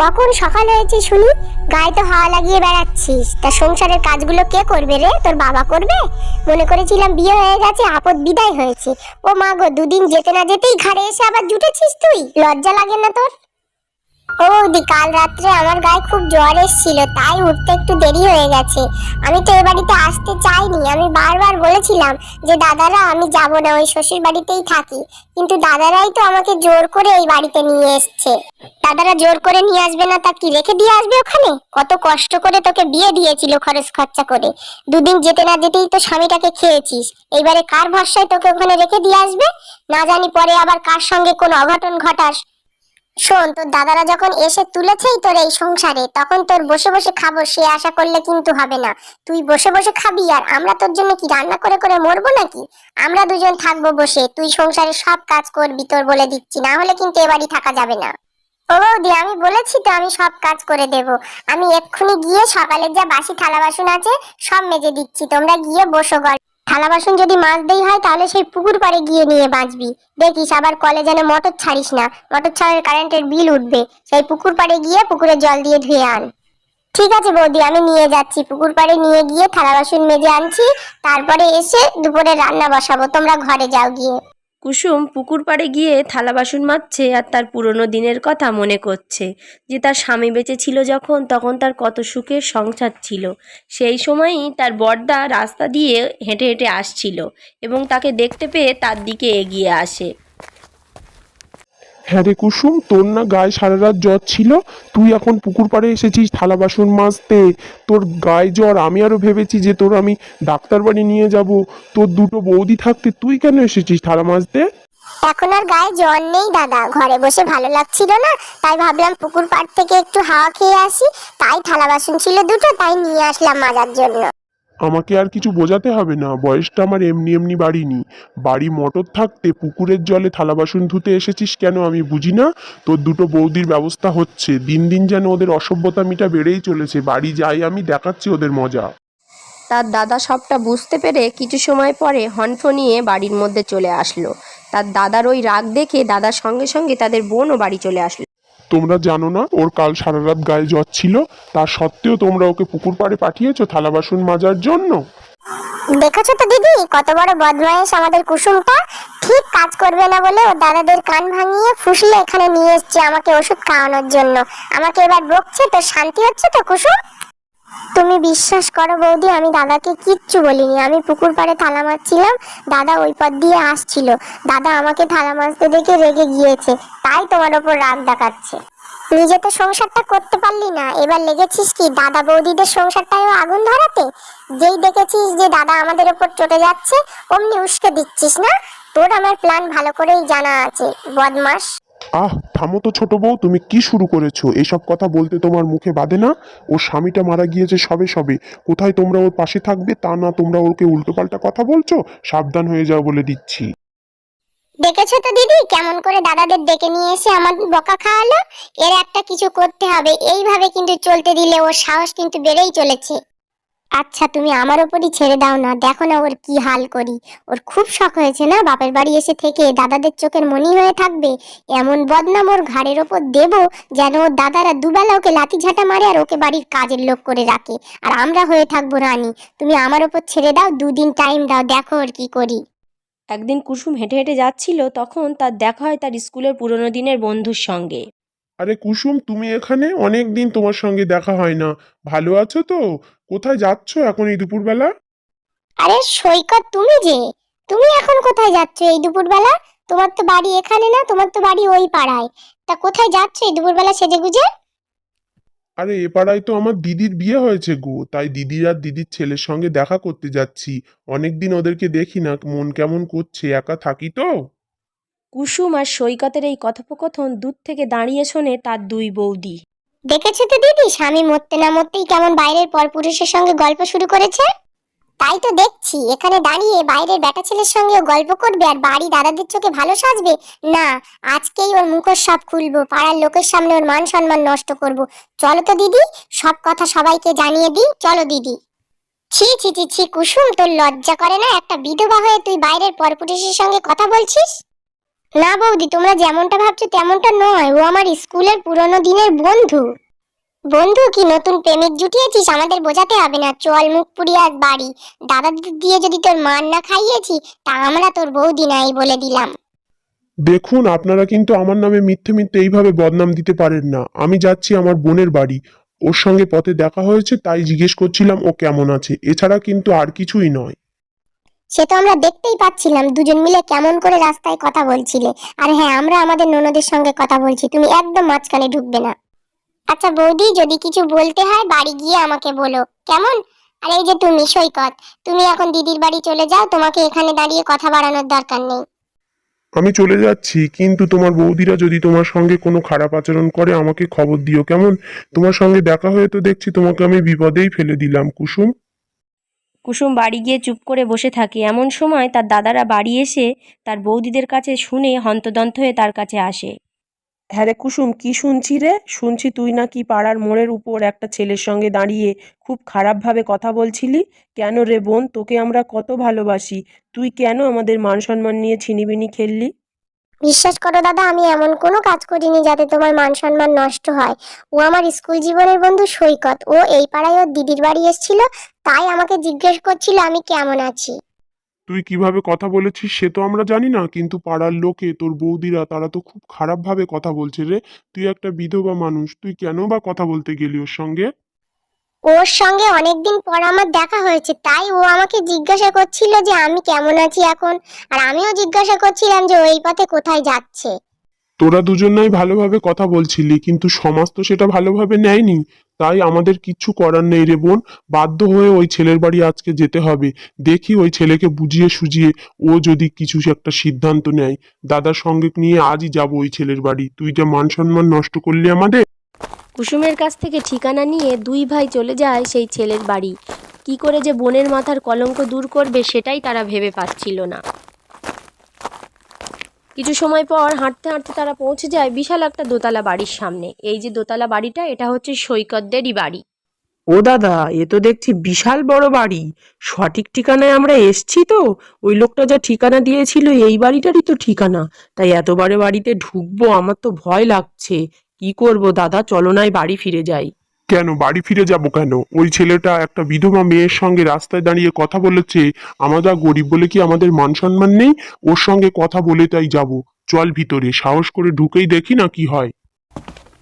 কখন সকাল হয়েছে শুনি, গায়ে তো হাওয়া লাগিয়ে বেড়াচ্ছিস। তা সংসারের কাজগুলো কে করবে রে? তোর বাবা করবে? মনে করেছিলাম বিয়ে হয়ে গেছে, আপদ বিদায় হয়েছে। ও মা গো, দুদিন যেতে না যেতেই ঘাড়ে এসে আবার জুটেছিস তুই, লজ্জা লাগে না তোর? ও দি, কাল রাত্রে আমার গায়ে খুব জ্বর এসেছিল, তাই উঠতে একটু দেরি হয়ে গেছে। আমি তো এ বাড়িতে আসতে চাইনি, আমি বারবার বলেছিলাম যে দাদারা আমি যাব না, ওই শ্বশুর বাড়িতেই থাকি। কিন্তু দাদারাই তো আমাকে জোর করে এই বাড়িতে নিয়ে এসছে। দাদারা জোর করে নিয়ে আসবে না তা কি রেখে দিয়ে আসবে ওখানে? কত কষ্ট করে তোকে বিয়ে দিয়েছিল খরচ খরচা করে, দুদিন যেতে না যেতেই তো স্বামীটাকে খেয়েছিস। এইবারে কার ভরসায় তোকে ওখানে রেখে দিয়ে আসবে? না জানি পরে আবার কার সঙ্গে কোন অঘটন ঘটাস। শোন, তোর দাদারা যখন এসে তুলেছেই তোর এই সংসারে, তখন তোর বসে বসে খাবো সে আশা করলে কিন্তু হবে না। তুই বসে বসে খাবি আর আমরা তোর জন্য কি রান্না করে করে মরবো নাকি? আমরা দুজন থাকবো বসে, তুই সংসারে সব কাজ করবি, তোর বলে দিচ্ছি, না হলে কিন্তু এ বাড়ি থাকা যাবে না। ও বৌদি, আমি বলেছি তো আমি সব কাজ করে দেব। আমি এক্ষুনি গিয়ে সকালের যা বাসি থালা বাসন আছে সব মেজে দিচ্ছি, তোমরা গিয়ে বসো ঘরে। থালা বাসন যদি মাজতেই হয় তাহলে সেই পুকুর পাড়ে গিয়ে নিয়ে বাঁচবি। দেখিস আবার কলে যেন মোটর ছাড়িস না, মোটর ছাড়ার কারেন্টের বিল উঠবে। সেই পুকুর পাড়ে গিয়ে পুকুরে জল দিয়ে ধুয়ে আন। ঠিক আছে বৌদি, আমি নিয়ে যাচ্ছি, পুকুর পাড়ে নিয়ে গিয়ে থালা বাসন মেজে আনছি। তারপরে এসে দুপুরে রান্না বসাবো, তোমরা ঘরে যাও গিয়ে। কুসুম পুকুর পাড়ে গিয়ে থালা বাসন মাজছে আর তার পুরনো দিনের কথা মনে করছে, যে তার স্বামী বেঁচে ছিল যখন, তখন তার কত সুখের সংসার ছিল। সেই সময়ই তার বড়দা রাস্তা দিয়ে হেঁটে হেঁটে আসছিল এবং তাকে দেখতে পেয়ে তার দিকে এগিয়ে আসে। হ্যাঁ রে কুসুম, তোর না গায়ে সারা রাত জ্বর ছিল, তুই এখন পুকুর পাড়ে এসেছিস থালা বাসন মাজতে। তোর গায়ে জ্বর, আমি আরো ভেবেছি যে তোর আমি ডাক্তার বাড়ি নিয়ে যাব। তোর দুটো বৌদি থাকতে তুই কেন এসেছিস থালা মাজতে? এখন আর গায়ে জ্বর নেই দাদা, ঘরে বসে ভালো লাগছিল না, তাই ভাবলাম পুকুর পাড় থেকে একটু হাওয়া খেয়ে আসি। তাই থালা বাসন ছিল দুটো, তাই নিয়ে আসলাম মাজার জন্য। আমাকে আর কিছু বোঝাতে হবে না, বয়সটা আমার এমনি এমনি বাড়িনি। বাড়ি মোটর থাকতে পুকুরের জলে থালা বাসন ধুতে এসেছিস কেন আমি বুঝি না। তোর দুটো বৌদির ব্যবস্থা হচ্ছে, দিন দিন যেন ওদের অসভ্যতামিটা বেড়েই চলেছে। বাড়ি যাই আমি, দেখাচ্ছি ওদের মজা। তার দাদা সবটা বুঝতে পেরে কিছু সময় পরে হনফনিয়ে বাড়ির মধ্যে চলে আসলো। তার দাদার ওই রাগ দেখে দাদার সঙ্গে সঙ্গে তাদের বোনও বাড়ি চলে আসলো। তোমরা জানো না ওর কাল সারা রাত গায়ে জ্বর ছিল, তা সত্ত্বেও তোমরা ওকে পুকুর পাড়ে পাঠিয়েছো থালা বাসন মাজার জন্য? দেখেছো তো দিদি, কত বড় বদমাইশ আমাদের কুসুমটা। ঠিক কাজ করবে না বলে ও দাদাদের কান ভাঙিয়ে ফুসলে এখানে নিয়ে এসছে আমাকে ওষুধ খাওয়ানোর জন্য। আমাকে এবার বকছে তো, শান্তি হচ্ছে তো কুসুম? তুমি বিশ্বাস করো বৌদি, আমি দাদাকে কিচ্ছু বলিনি। আমি পুকুর পাড়ে থালা মাজছিলাম, দাদা ওই পথ দিয়ে আসছিল। দাদা আমাকে থালা মাজতে দেখে রেগে গিয়েছে, তাই তোমার ওপর রাগ দেখাচ্ছে। নিজে তো সংসারটা করতে পারলি না, এবার লেগেছিস কি দাদা বৌদিদের সংসারটাও আগুন ধরাতে? যেই দেখেছিস যে দাদা আমাদের ওপর চটে যাচ্ছে, অমনি উস্কে দিচ্ছিস না? তোর আমার প্ল্যান ভালো করেই জানা আছে, বদমাস। আহ থামো তো ছোট বউ, তুমি কি শুরু করেছো? এসব কথা বলতে তোমার মুখে বাধে না? ওর স্বামীটা মারা গিয়েছে সবে সবে, কোথায় তোমরা ওর পাশে থাকবে তা না, তোমরা ওকে উল্টোপাল্টা কথা বলছো। সাবধান হয়ে যাও বলে দিচ্ছি। দেখেছো তো দিদি, কেমন করে দাদাদের ডেকে নিয়ে এসে আমার বকা খাওয়ালো। এর একটা কিছু করতে হবে, এইভাবে কিন্তু চলতে দিলে ওর সাহস কিন্তু বেড়েই চলেছে। আচ্ছা তুমি আমার ওপরই ছেড়ে দাও না, দেখো না ওর কি হাল করি। ওর খুব শখ হয়েছে না বাপের বাড়ি এসে থেকে দাদাদের চোখের মনি হয়ে থাকবে। এমন বদনাম ওর ঘাড়ের ওপর দেব যেন ওর দাদারা দুবেলা ওকে লাঠি ঝাঁটা মারে আর ওকে বাড়ির কাজের লোক করে রাখে, আর আমরা হয়ে থাকবো রানী। তুমি আমার ওপর ছেড়ে দাও, দুদিন টাইম দাও, দেখো ওর কি করি। একদিন কুসুম হেঁটে হেঁটে যাচ্ছিল, তখন তার দেখা হয় তার স্কুলের পুরনো দিনের বন্ধুর সঙ্গে। আরে কুসুম, তুমি এখানে? অনেক দিন তোমার সঙ্গে দেখা হয় না। ভালো আছো তো? কোথায় যাচ্ছো এখন এই দুপুরবেলা? আরে সৈকত, তুমি এখন কোথায় যাচ্ছ এই দুপুরবেলা? তোমার তো বাড়ি এখানে না, তোমার তো বাড়ি ওই পাড়ায়। তা কোথায় যাচ্ছ এই দুপুরবেলা সেজে গুজে? আরে এ পাড়ায় তো আমার দিদির বিয়ে হয়েছে গো, তাই দিদির আর দিদির ছেলের সঙ্গে দেখা করতে যাচ্ছি। অনেকদিন ওদেরকে দেখি না, মন কেমন করছে, একা থাকি তো। কুসুম আর সৈকতের এই কথোপকথন দূর থেকে দাঁড়িয়ে শোনে তার দুই বৌদি। দেখেছো তো দিদি, স্বামী মরতে না মরতেই কেমন বাইরের পরপুরুষের সঙ্গে গল্প শুরু করেছে। তাই তো দেখছি এখানে দাঁড়িয়ে বাইরের বেটা ছেলের সঙ্গেও গল্প করবে আর বাড়ি দাদাদের চোখে ভালো সাজবে। না, আজকেই ওর মুখোশ সব খুলবো, পাড়ার লোকের সামনে ওর মান সম্মান নষ্ট করব। চলো তো দিদি, সব কথা সবাইকে জানিয়ে দিই, চলো দিদি। ছি ছি ছি ছি কুসুম, তোর লজ্জা করে না? একটা বিধবা হয়ে তুই বাইরের পরপুরুষের সঙ্গে কথা বলছিস? না বৌদি, তোমরা যেমনটা ভাবছো তেমনটা নয়। ও আমার স্কুলের পুরনো দিনের বন্ধু। বন্ধু কি নতুন প্রেমিক জুটিয়েছিস? আমাদের বোঝাতে হবে না, চল মুখ পুড়িয়ে আজ বাড়ি। দাদা দিয়ে যদি তোর মার না খাইয়েছি, তা আমরা তোর বৌদি নাই বলে দিলাম। দেখুন, আপনারা কিন্তু আমার নামে মিথ্যে মিথ্যে এইভাবে বদনাম দিতে পারেন না। আমি যাচ্ছি আমার বোনের বাড়ি, ওর সঙ্গে পথে দেখা হয়েছে তাই জিজ্ঞেস করছিলাম ও কেমন আছে, এছাড়া কিন্তু আর কিছুই নয়। সে তো আমরা দেখতেই পাচ্ছিলাম, দুজন মিলে কেমন করে রাস্তায় কথা বলছিলে। আর হ্যাঁ, আমরা আমাদের ননদের সঙ্গে কথা বলছি, তুমি একদম মাঝখানে ঢুকবে না। আচ্ছা বৌদি, যদি কিছু বলতে হয় বাড়ি গিয়ে আমাকে বলো, কেমন? আর এই যে তুমি সৈকত, তুমি এখন দিদির বাড়ি চলে যাও, তোমাকে এখানে দাঁড়িয়ে কথা বাড়ানোর দরকার নেই। আমি চলে যাচ্ছি, কিন্তু তোমার বৌদিরা যদি তোমার সঙ্গে কোনো খারাপ আচরণ করে আমাকে খবর দিও, কেমন? তোমার সঙ্গে দেখা হয়ে তো দেখছি তোমাকে আমি বিপদেই ফেলে দিলাম, কুসুম। কুসুম বাড়ি গিয়ে চুপ করে বসে থাকে। এমন সময় তার দাদারা বাড়ি এসে তার বৌদিদের কাছে শুনে হন্তদন্ত হয়ে তার কাছে আসে। হ্যাঁ রে কুসুম, কি শুনছি রে? শুনছি তুই নাকি পাড়ার মোড়ের উপর একটা ছেলের সঙ্গে দাঁড়িয়ে খুব খারাপভাবে কথা বলছিলি। কেন রে বোন, তোকে আমরা কত ভালোবাসি, তুই কেন আমাদের মান সম্মান নিয়ে ছিনিবিনি খেললি? বিশ্বাস করো দাদা, আমি এমন কোনো কাজ করিনি যাতে তোমার মান সম্মান নষ্ট হয়। ও আমার স্কুল জীবনের বন্ধু সৈকত, ও এই পাড়ায় ওর দিদির বাড়ি এসেছিল, তাই আমাকে জিজ্ঞেস করছিল আমি কেমন আছি। তুই কিভাবে কথা বলেছিস সে তো আমরা জানি না, কিন্তু পাড়ার লোকে তোর বৌদিরা তারা তো খুব খারাপ ভাবে কথা বলছে রে। তুই একটা বিধবা মানুষ, তুই কেন বা কথা বলতে গেলি ওর সঙ্গে? ওর সঙ্গে অনেকদিন পর আমার দেখা হয়েছে, তাই ও আমাকে জিজ্ঞাসা করছিল যে আমি কেমন আছি এখন। আর আমিও জিজ্ঞাসা করছিলাম যে ওই পথে কোথায় যাচ্ছে। তোরা দুজনাই ভালোভাবে কথা বলছিলি, কিন্তু সমাজ তো সেটা ভালোভাবে নেয়নি। তাই আমাদের কিচ্ছু করার নেই রে বোন, বাধ্য হয়ে ওই ছেলের বাড়ি আজকে যেতে হবে। দেখি ওই ছেলেকে বুঝিয়ে সুঝিয়ে ও যদি কিছু একটা সিদ্ধান্ত নেয়। দাদার সঙ্গে নিয়ে আজই যাব ওই ছেলের বাড়ি। তুই যা মান সম্মান নষ্ট করলি আমাদের। কুসুমের কাছ থেকে ঠিকানা নিয়ে দুই ভাই চলে যায় সেই ছেলের বাড়ি। কি করে যে বোনের মাথার কলঙ্ক দূর করবে সেটাই তারা ভেবে পাচ্ছিল না। কিছু সময় পর হাঁটতে হাঁটতে তারা পৌঁছে যায় বিশাল একটা দোতলা বাড়ির সামনে। এই যে দোতলা বাড়িটা, এটা হচ্ছে সৈকতদেরই বাড়ি। ও দাদা, এ তো দেখছি বিশাল বড় বাড়ি। সঠিক ঠিকানায় আমরা এসছি তো? ওই লোকটা যা ঠিকানা দিয়েছিল এই বাড়িটারই তো ঠিকানা। তাই এত বড় বাড়িতে ঢুকবো, আমার তো ভয় লাগছে। কি করব দাদা, চলো নাই বাড়ি ফিরে যাই। কেন বাড়ি ফিরে যাব কেন? ওই ছেলেটা একটা বিধবা মেয়ের সঙ্গে রাস্তায় দাঁড়িয়ে কথা বলেছে। আমরা গরিব বলে কি আমাদের মান সম্মান নেই? ওর সঙ্গে কথা বলে তাই যাব। চল ভিতরে, সাহস করে ঢুকেই দেখি না কি হয়।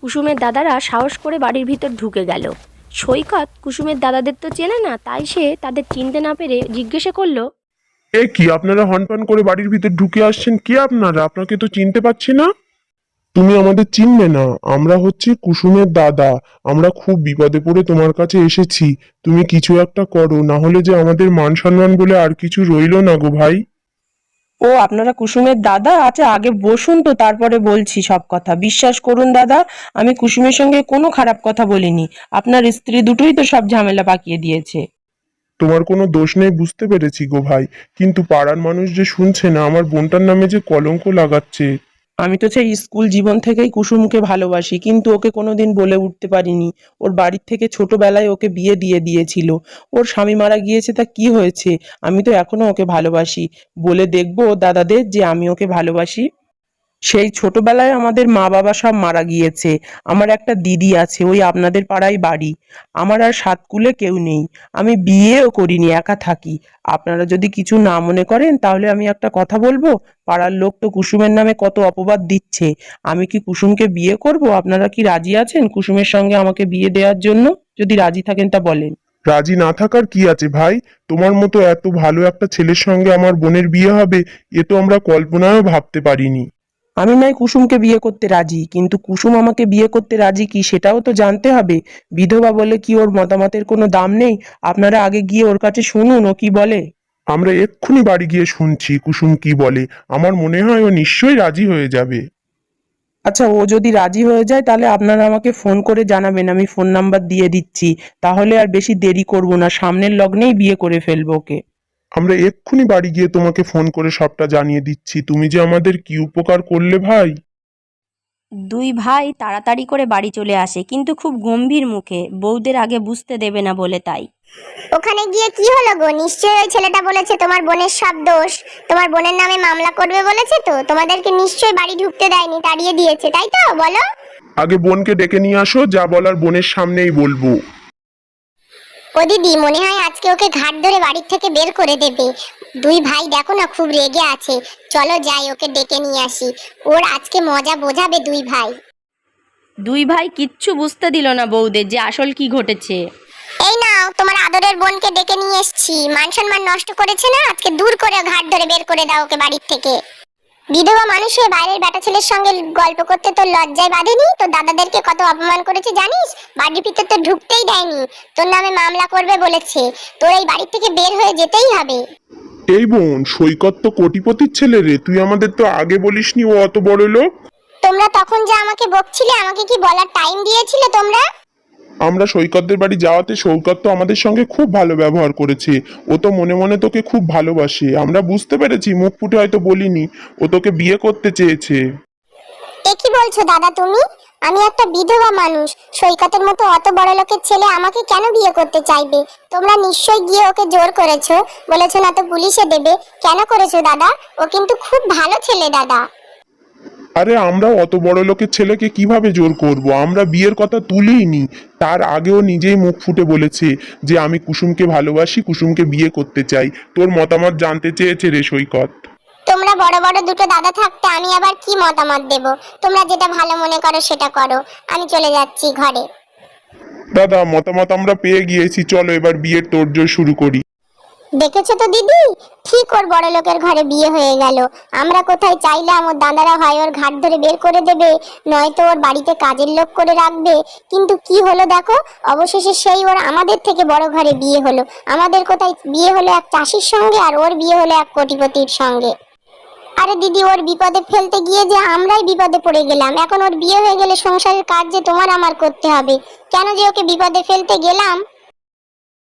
কুসুমের দাদারা সাহস করে বাড়ির ভিতর ঢুকে গেল। সৈকত কুসুমের দাদাদের তো চেনে না, তাই সে তাদের চিনতে না পেরে জিজ্ঞাসা করলো, এ কি, আপনারা হনপান করে বাড়ির ভিতর ঢুকে আসছেন? কে আপনারা? আপনাকে তো চিনতে পারছি না। তুমি আমাদের চিনবে না, আমরা হচ্ছে কুসুমের দাদা। আমরা খুব বিপদে পড়ে তোমার কাছে এসেছি। তুমি কিছু একটা করো, না হলে যে আমাদের মান সম্মান বলে আর কিছু রইলো না গো ভাই। ও আপনারা কুসুমের দাদা? আচ্ছা আগে বসুন তো, তারপরে বলছি সব কথা। বিশ্বাস করুন দাদা, আমি কুসুমের সঙ্গে কোনো খারাপ কথা বলিনি। আপনার স্ত্রী দুটোই তো সব ঝামেলা পাকিয়ে দিয়েছে। তোমার কোনো দোষ নেই বুঝতে পেরেছি গো ভাই, কিন্তু পাড়ার মানুষ যে শুনছে না আমার বোনটার নামে যে কলঙ্ক লাগাচ্ছে। আমি তো সেই স্কুল জীবন থেকেই কুসুমকে ভালোবাসি, কিন্তু ওকে কোনোদিন বলে উঠতে পারিনি। ওর বাড়ির থেকে ছোটবেলায় ওকে বিয়ে দিয়ে দিয়েছিল। ওর স্বামী মারা গিয়েছে, তা কি হয়েছে? আমি তো এখনো ওকে ভালোবাসি। বলে দেখবো দাদাদের যে আমি ওকে ভালোবাসি। সেই ছোটবেলায় আমাদের মা বাবা সব মারা গিয়েছে। আমার একটা দিদি আছে, ওই আপনাদের পাড়ায় বাড়ি। আমার আর সাত কুলে কেউ নেই। আমি বিয়েও করিনি, একা থাকি। আপনারা যদি কিছু না মনে করেন তাহলে আমি একটা কথা বলবো। পাড়ার লোক তো কুসুমের নামে কত অপবাদ দিচ্ছে। আমি কি কুসুমকে বিয়ে করব? আপনারা কি রাজি আছেন কুসুমের সঙ্গে আমাকে বিয়ে দেওয়ার জন্য? যদি রাজি থাকেন তা বলেন। রাজি না থাকার কি আছে ভাই? তোমার মতো এত ভালো একটা ছেলের সঙ্গে আমার বোনের বিয়ে হবে, এ তো আমরা কল্পনায়ও ভাবতে পারিনি। আমি নয় কুসুমকে বিয়ে করতে রাজি, কিন্তু কুসুম আমাকে বিয়ে করতে রাজি কি সেটাও তো জানতে হবে। বিধবা বলে কি ওর মতামতের কোনো দাম নেই? আপনারা আগে গিয়ে ওর কাছে শুনুন ও কি বলে। আমরা এক্ষুনি বাড়ি গিয়ে শুনছি কুসুম কি বলে। আমার মনে হয় ও নিশ্চয়ই রাজি হয়ে যাবে। আচ্ছা, ও যদি রাজি হয়ে যায় তাহলে আপনারা আমাকে ফোন করে জানাবেন, আমি ফোন নাম্বার দিয়ে দিচ্ছি। তাহলে আর বেশি দেরি করব না, সামনের লগ্নেই বিয়ে করে ফেলবো ওকে। আমরা এক্ষুনি বাড়ি গিয়ে তোমাকে ফোন করে সবটা জানিয়ে দিচ্ছি। তুমি যে আমাদের কি উপকার করলে ভাই। দুই ভাই তাড়াতাড়ি করে বাড়ি চলে আসে, কিন্তু খুব গম্ভীর মুখে, বউদের আগে বুঝতে দেবে না বলে তাই। ওখানে গিয়ে কি হলো গো? নিশ্চয়ই ওই ছেলেটা বলেছে তোমার বোনের সব দোষ, তোমার বোনের নামে মামলা করবে বলেছে, তো তোমাদেরকে নিশ্চয়ই বাড়ি ঢুকতে দেয়নি, তাড়িয়ে দিয়েছে, তাই তো? বলো। আগে বোনকে ডেকে নিয়ে আসো, যা বলার বোনের সামনেই বলবো। ও দিদি, মনে হয় আজকে ওকে ঘাট ধরে বাড়ির থেকে বের করে দেবে। দুই ভাই দেখো না খুব রেগে আছে, চলো যাই ওকে ডেকে নিয়ে আসি, ওর আজকে মজা বোঝাবে দুই ভাই। দুই ভাই কিচ্ছু বুঝতে দিল না বউদের যে আসল কি ঘটেছে। এই নাও তোমার আদরের বোনকে ডেকে নিয়ে এসেছি, মান সম্মান নষ্ট করেছে না, আজকে দূর করে ঘাট ধরে বের করে দাও ওকে বাড়ির থেকে। বিধবা মানুষ হয়ে বাইরের বেটা ছেলের সঙ্গে গল্প করতে তোর লজ্জায় বাঁধেনি? তোর দাদাদেরকে কত অপমান করেছে জানিস? বাড়ির ভিতর তো ঢুকতেই দেয়নি, তোর নামে মামলা করবে বলেছে, তোর এই বাড়ি থেকে বের হয়ে যেতেই হবে। এই বোন, সৈকত তো কোটিপতির ছেলে রে, তুই আমাদের তো আগে বলিসনি ও অত বড় লোক। তোমরা তখন যে আমাকে বকছিলে, আমাকে কি বলার টাইম দিয়েছিলে তোমরা? আমরা সৈকতদের বাড়ি যাওয়াতে সৈকত তো আমাদের সঙ্গে খুব ভালো ব্যবহার করেছে, ও তো মনে মনে তোকে খুব ভালোবাসে, আমরা বুঝতে পেরেছি, মুখ ফুটে হয়তো বলিনি, ও তোকে বিয়ে করতে চেয়েছে। এ কি বলছো দাদা তুমি? আমি একটা বিধবা মানুষ, সৈকতের মতো অত বড় লোকের ছেলে আমাকে কেন বিয়ে করতে চাইবে? তোমরা নিশ্চয়ই গিয়ে ওকে জোর করেছো, বলেছো না তো পুলিশে দেবে। কেন করেছো দাদা? ও কিন্তু খুব ভালো ছেলে দাদা। আরে আমরা অত বড় লোকের ছেলেকে কিভাবে জোর করব? আমরা বিয়ের কথা তুলিনি, তার আগেও নিজেই মুখ ফুটে বলেছে যে আমি কুসুমকে ভালোবাসি, কুসুমকে বিয়ে করতে চাই। তোর মতামত জানতে চেয়েছে রে সৈকত। তোমরা বড় বড় দুটো দাদা থাকতে আমি আবার কি মতামত দেব? তোমরা যেটা ভালো মনে করো সেটা করো, আমি চলে যাচ্ছি ঘরে। দাদা, মতামত আমরা পেয়ে গিয়েছি, চলো এবার বিয়ের তোড়জোড় শুরু করি। দেখেছো তো দিদি, ঠিক ওর বড় লোকের ঘরে বিয়ে হয়ে গেল। আমরা কোথায় চাইলাম ওর দাদারা হয় ওর ঘাট ধরে বের করে দেবে, নয়তো ওর বাড়িতে কাজের লোক করে রাখবে, কিন্তু কি হলো দেখো, অবশেষে সেই ওর আমাদের থেকে বড় ঘরে বিয়ে হলো। আমাদের কোথায় বিয়ে হলো এক চাষির সঙ্গে, আর ওর বিয়ে হলো এক কোটিপতির সঙ্গে। আরে দিদি, ওর বিপদে ফেলতে গিয়ে যে আমরাই বিপদে পড়ে গেলাম। এখন ওর বিয়ে হয়ে গেলে সংসারের কাজ যে তোমার আমার করতে হবে, কেন যে ওকে বিপদে ফেলতে গেলাম